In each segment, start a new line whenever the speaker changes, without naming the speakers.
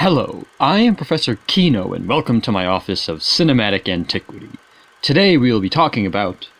Hello, I am Professor Kino, and welcome to my Office of Cinematic Antiquity. Today we will be talking about...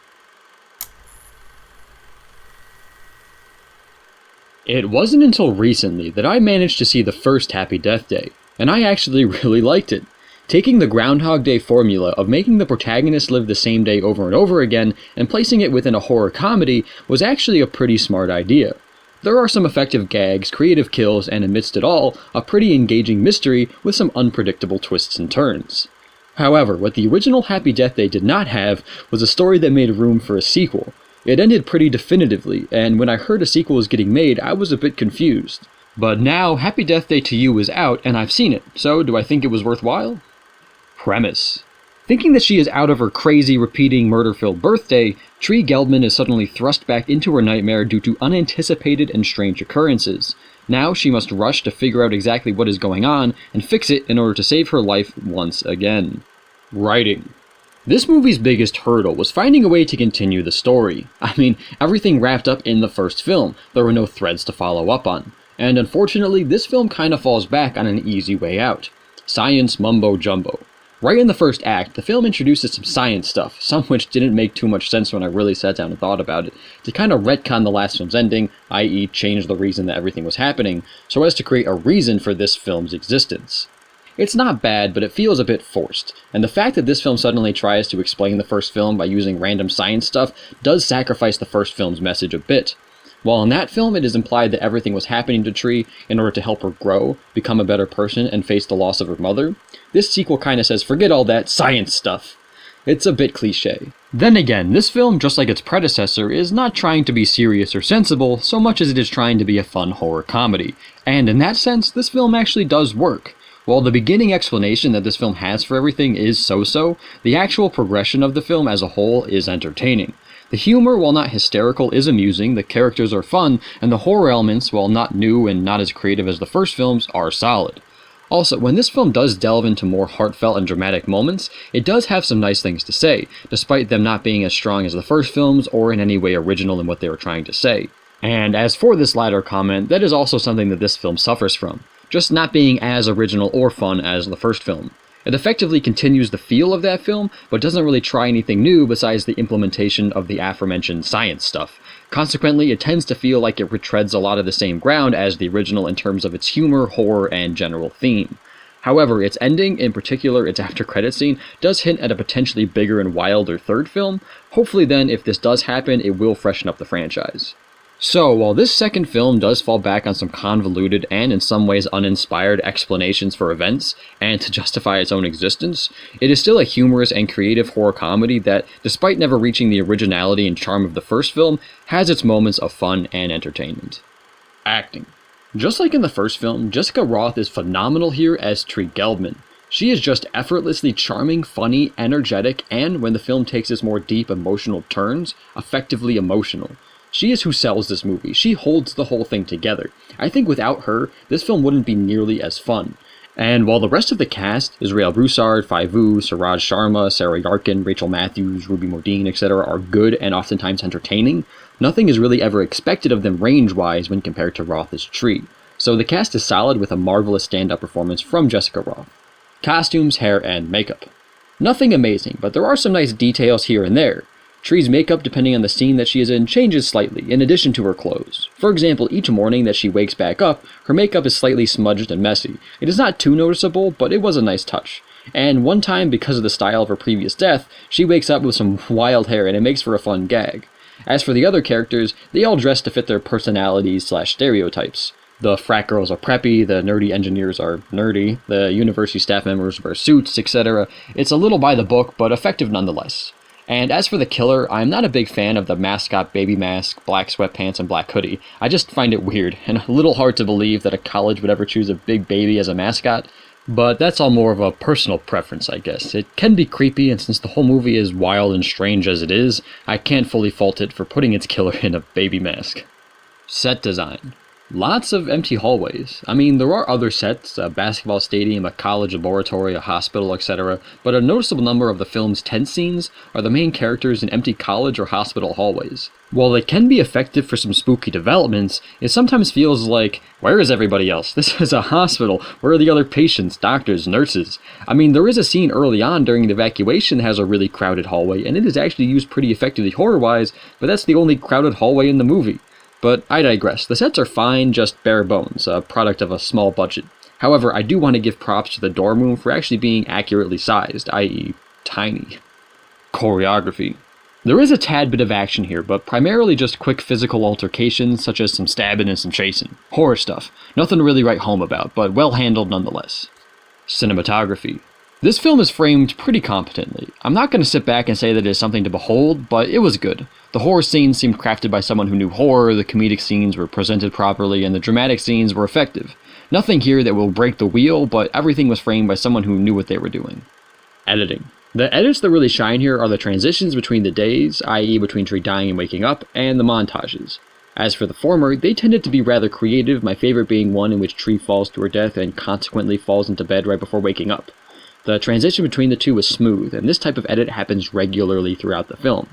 It wasn't until recently that I managed to see the first Happy Death Day, and I actually really liked it. Taking the Groundhog Day formula of making the protagonist live the same day over and over again and placing it within a horror comedy was actually a pretty smart idea. There are some effective gags, creative kills, and amidst it all, a pretty engaging mystery with some unpredictable twists and turns. However, what the original Happy Death Day did not have was a story that made room for a sequel. It ended pretty definitively, and when I heard a sequel was getting made, I was a bit confused. But now, Happy Death Day 2 is out, and I've seen it, so do I think it was worthwhile? Premise. Thinking that she is out of her crazy, repeating, murder-filled birthday, Tree Geldman is suddenly thrust back into her nightmare due to unanticipated and strange occurrences. Now she must rush to figure out exactly what is going on and fix it in order to save her life once again. Writing. This movie's biggest hurdle was finding a way to continue the story. I mean, everything wrapped up in the first film, there were no threads to follow up on. And unfortunately, this film kinda falls back on an easy way out. Science mumbo-jumbo. Right in the first act, the film introduces some science stuff, some which didn't make too much sense when I really sat down and thought about it, to kind of retcon the last film's ending, i.e. change the reason that everything was happening, so as to create a reason for this film's existence. It's not bad, but it feels a bit forced, and the fact that this film suddenly tries to explain the first film by using random science stuff does sacrifice the first film's message a bit. While in that film it is implied that everything was happening to Tree in order to help her grow, become a better person, and face the loss of her mother, this sequel kinda says forget all that science stuff. It's a bit cliche. Then again, this film, just like its predecessor, is not trying to be serious or sensible so much as it is trying to be a fun horror comedy, and in that sense, this film actually does work. While the beginning explanation that this film has for everything is so-so, the actual progression of the film as a whole is entertaining. The humor, while not hysterical, is amusing, the characters are fun, and the horror elements, while not new and not as creative as the first films, are solid. Also, when this film does delve into more heartfelt and dramatic moments, it does have some nice things to say, despite them not being as strong as the first films or in any way original in what they were trying to say. And as for this latter comment, that is also something that this film suffers from, just not being as original or fun as the first film. It effectively continues the feel of that film, but doesn't really try anything new besides the implementation of the aforementioned science stuff. Consequently, it tends to feel like it retreads a lot of the same ground as the original in terms of its humor, horror, and general theme. However, its ending, in particular its after-credit scene, does hint at a potentially bigger and wilder third film. Hopefully then, if this does happen, it will freshen up the franchise. So, while this second film does fall back on some convoluted and in some ways uninspired explanations for events, and to justify its own existence, it is still a humorous and creative horror comedy that, despite never reaching the originality and charm of the first film, has its moments of fun and entertainment. Acting. Just like in the first film, Jessica Rothe is phenomenal here as Tree Geldman. She is just effortlessly charming, funny, energetic, and, when the film takes its more deep emotional turns, effectively emotional. She is who sells this movie. She holds the whole thing together. I think without her, this film wouldn't be nearly as fun. And while the rest of the cast, Israel Broussard, Faivu, Suraj Sharma, Sarah Yarkin, Rachel Matthews, Ruby Modine, etc. are good and oftentimes entertaining, nothing is really ever expected of them range-wise when compared to Roth's Tree. So the cast is solid with a marvelous stand-up performance from Jessica Rothe. Costumes, hair, and makeup. Nothing amazing, but there are some nice details here and there. Tree's makeup, depending on the scene that she is in, changes slightly, in addition to her clothes. For example, each morning that she wakes back up, her makeup is slightly smudged and messy. It is not too noticeable, but it was a nice touch. And one time, because of the style of her previous death, she wakes up with some wild hair and it makes for a fun gag. As for the other characters, they all dress to fit their personalities/stereotypes. The frat girls are preppy, the nerdy engineers are nerdy, the university staff members wear suits, etc. It's a little by the book, but effective nonetheless. And as for the killer, I'm not a big fan of the mascot baby mask, black sweatpants, and black hoodie. I just find it weird, and a little hard to believe that a college would ever choose a big baby as a mascot. But that's all more of a personal preference, I guess. It can be creepy, and since the whole movie is wild and strange as it is, I can't fully fault it for putting its killer in a baby mask. Set design. Lots of empty hallways. I mean, there are other sets, a basketball stadium, a college laboratory, a hospital, etc., but a noticeable number of the film's tense scenes are the main characters in empty college or hospital hallways. While it can be effective for some spooky developments, it sometimes feels like, where is everybody else? This is a hospital. Where are the other patients, doctors, nurses? I mean, there is a scene early on during the evacuation that has a really crowded hallway, and it is actually used pretty effectively horror-wise, but that's the only crowded hallway in the movie. But I digress. The sets are fine, just bare bones, a product of a small budget. However, I do want to give props to the dorm room for actually being accurately sized, i.e. tiny. Choreography. There is a tad bit of action here, but primarily just quick physical altercations such as some stabbing and some chasing. Horror stuff. Nothing to really write home about, but well handled nonetheless. Cinematography. This film is framed pretty competently. I'm not going to sit back and say that it is something to behold, but it was good. The horror scenes seemed crafted by someone who knew horror, the comedic scenes were presented properly, and the dramatic scenes were effective. Nothing here that will break the wheel, but everything was framed by someone who knew what they were doing. Editing. The edits that really shine here are the transitions between the days, i.e. between Tree dying and waking up, and the montages. As for the former, they tended to be rather creative, my favorite being one in which Tree falls to her death and consequently falls into bed right before waking up. The transition between the two was smooth, and this type of edit happens regularly throughout the film.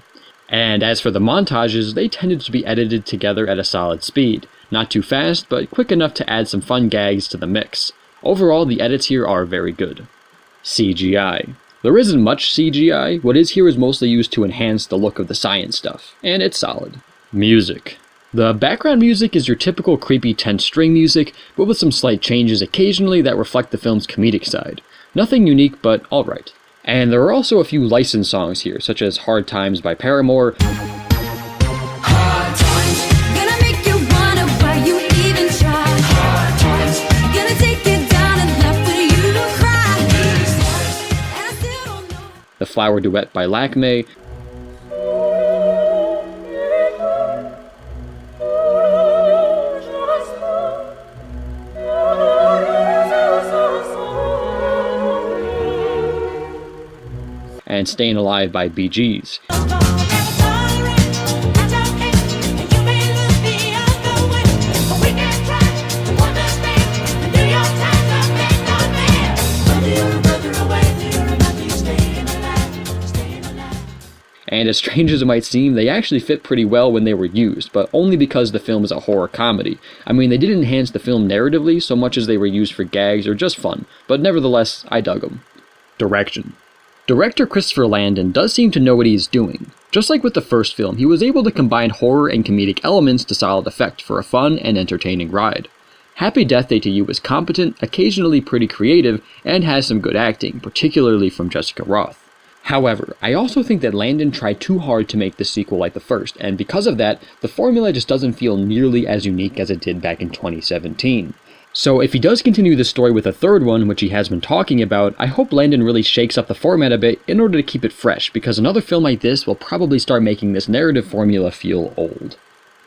And as for the montages, they tended to be edited together at a solid speed. Not too fast, but quick enough to add some fun gags to the mix. Overall, the edits here are very good. CGI. There isn't much CGI, what is here is mostly used to enhance the look of the science stuff, and it's solid. Music. The background music is your typical creepy tense string music, but with some slight changes occasionally that reflect the film's comedic side. Nothing unique, but alright. And there are also a few licensed songs here, such as Hard Times by Paramore,
Hard times, gonna make you wonder why you even try. Hard times, gonna take you down and left for you to cry. And I still don't know.
The Flower Duet by Lakme, and Staying Alive by Bee Gees. And as strange as it might seem, they actually fit pretty well when they were used, but only because the film is a horror comedy. I mean, they didn't enhance the film narratively so much as they were used for gags or just fun, but nevertheless, I dug them. Direction. Director Christopher Landon does seem to know what he's doing. Just like with the first film, he was able to combine horror and comedic elements to solid effect for a fun and entertaining ride. Happy Death Day to You is competent, occasionally pretty creative, and has some good acting, particularly from Jessica Rothe. However, I also think that Landon tried too hard to make the sequel like the first, and because of that, the formula just doesn't feel nearly as unique as it did back in 2017. So if he does continue the story with a third one, which he has been talking about, I hope Landon really shakes up the format a bit in order to keep it fresh, because another film like this will probably start making this narrative formula feel old.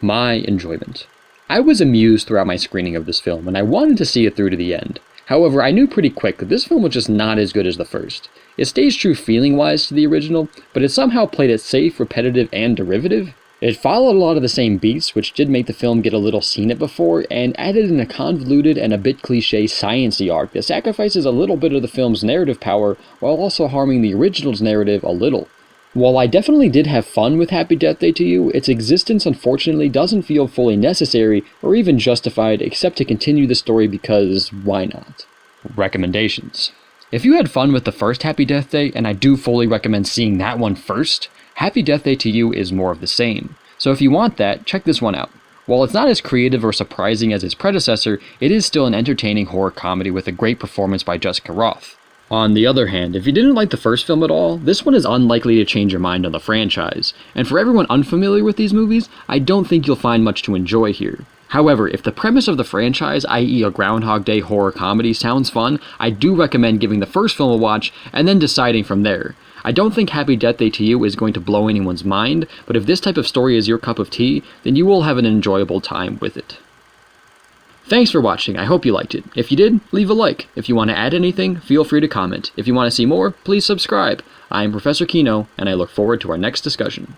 My enjoyment. I was amused throughout my screening of this film, and I wanted to see it through to the end. However, I knew pretty quick that this film was just not as good as the first. It stays true feeling-wise to the original, but it somehow played it safe, repetitive, and derivative. It followed a lot of the same beats, which did make the film get a little seen it before, and added in a convoluted and a bit cliché science-y arc that sacrifices a little bit of the film's narrative power while also harming the original's narrative a little. While I definitely did have fun with Happy Death Day to You, its existence unfortunately doesn't feel fully necessary or even justified except to continue the story because why not? Recommendations. If you had fun with the first Happy Death Day, and I do fully recommend seeing that one first, Happy Death Day to You is more of the same. So if you want that, check this one out. While it's not as creative or surprising as its predecessor, it is still an entertaining horror comedy with a great performance by Jessica Rothe. On the other hand, if you didn't like the first film at all, this one is unlikely to change your mind on the franchise. And for everyone unfamiliar with these movies, I don't think you'll find much to enjoy here. However, if the premise of the franchise, i.e. a Groundhog Day horror comedy, sounds fun, I do recommend giving the first film a watch and then deciding from there. I don't think Happy Death Day to You is going to blow anyone's mind, but if this type of story is your cup of tea, then you will have an enjoyable time with it. Thanks for watching, I hope you liked it. If you did, leave a like. If you want to add anything, feel free to comment. If you want to see more, please subscribe. I am Professor Kino, and I look forward to our next discussion.